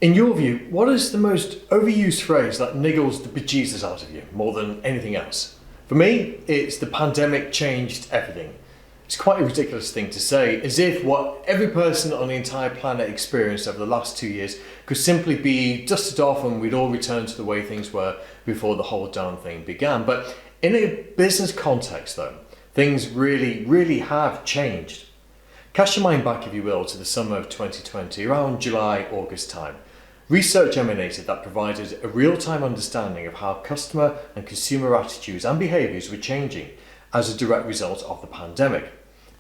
In your view, what is the most overused phrase that niggles the bejesus out of you more than anything else? For me, it's the pandemic changed everything. It's quite a ridiculous thing to say, as if what every person on the entire planet experienced over the last 2 years could simply be dusted off and we'd all return to the way things were before the whole darn thing began. But in a business context though, things really have changed. Cast your mind back, if you will, to the summer of 2020, around July, August time. Research emanated that provided a real-time understanding of how customer and consumer attitudes and behaviours were changing as a direct result of the pandemic.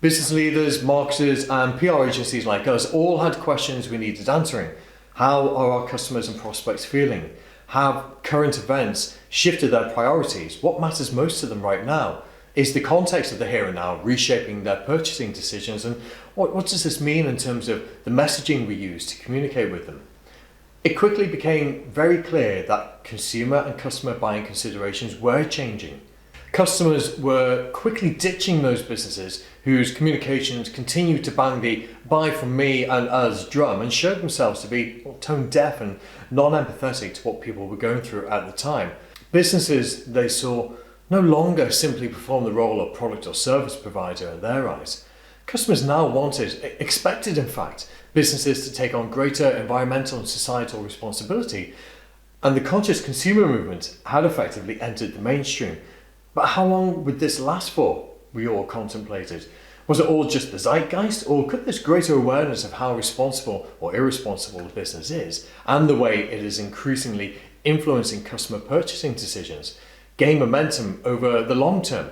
Business leaders, marketers and PR agencies like us all had questions we needed answering. How are our customers and prospects feeling? Have current events shifted their priorities? What matters most to them right now? Is the context of the here and now reshaping their purchasing decisions? And what does this mean in terms of the messaging we use to communicate with them? It quickly became very clear that consumer and customer buying considerations were changing. Customers were quickly ditching those businesses whose communications continued to bang the buy from me and us drum and showed themselves to be tone deaf and non-empathetic to what people were going through at the time. Businesses they saw no longer simply perform the role of product or service provider in their eyes. Customers now expected in fact, businesses to take on greater environmental and societal responsibility, and the conscious consumer movement had effectively entered the mainstream. But how long would this last for, we all contemplated? Was it all just the zeitgeist, or could this greater awareness of how responsible or irresponsible a business is, and the way it is increasingly influencing customer purchasing decisions, gain momentum over the long term?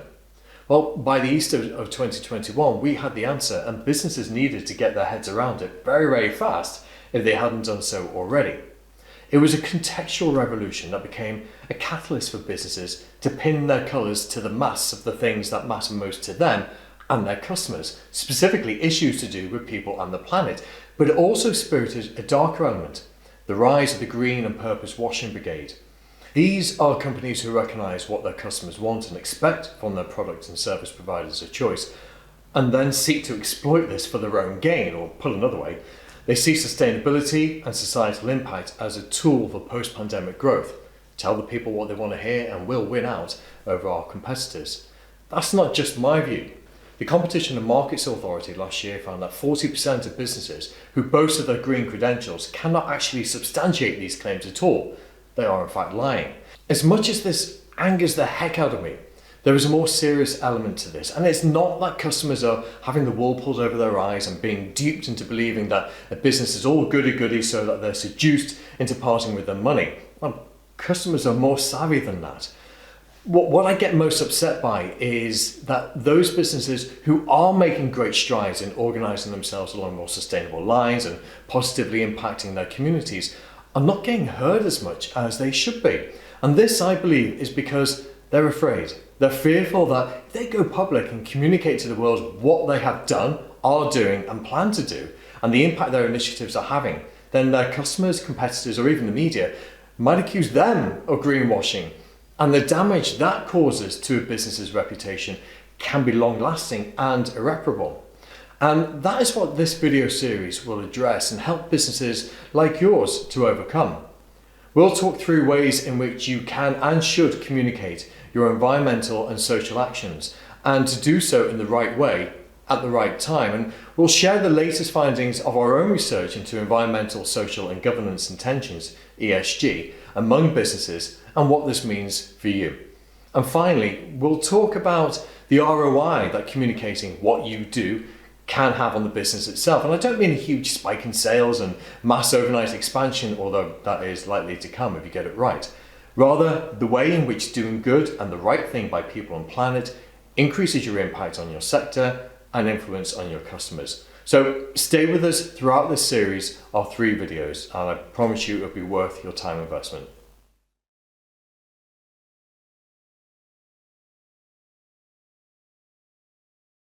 Well, by the Easter of 2021, we had the answer, and businesses needed to get their heads around it very fast if they hadn't done so already. It was a contextual revolution that became a catalyst for businesses to pin their colours to the mass of the things that matter most to them and their customers, specifically issues to do with people and the planet. But it also spirited a darker element, the rise of the green and purpose washing brigade. These are companies who recognise what their customers want and expect from their products and service providers of choice, and then seek to exploit this for their own gain, or put another way, they see sustainability and societal impact as a tool for post-pandemic growth. Tell the people what they want to hear and we'll win out over our competitors. That's not just my view. The Competition and Markets Authority last year found that 40% of businesses who boast of their green credentials cannot actually substantiate these claims at all. They are in fact lying. As much as this angers the heck out of me, there is a more serious element to this, and it's not that customers are having the wool pulled over their eyes and being duped into believing that a business is all goody-goody so that they're seduced into parting with their money. Well, customers are more savvy than that. What I get most upset by is that those businesses who are making great strides in organising themselves along more sustainable lines and positively impacting their communities are not getting heard as much as they should be. And this, I believe, is because they're afraid. They're fearful that if they go public and communicate to the world what they have done, are doing and plan to do, and the impact their initiatives are having, then their customers, competitors or even the media might accuse them of greenwashing, and the damage that causes to a business's reputation can be long-lasting and irreparable. And that is what this video series will address and help businesses like yours to overcome. We'll talk through ways in which you can and should communicate your environmental and social actions, and to do so in the right way at the right time. And we'll share the latest findings of our own research into environmental, social and governance intentions, ESG, among businesses and what this means for you. And finally, we'll talk about the ROI that communicating what you do can have on the business itself. And I don't mean a huge spike in sales and mass overnight expansion, although that is likely to come if you get it right. Rather, the way in which doing good and the right thing by people and planet increases your impact on your sector and influence on your customers. So stay with us throughout this series of 3 videos, and I promise you it'll be worth your time investment.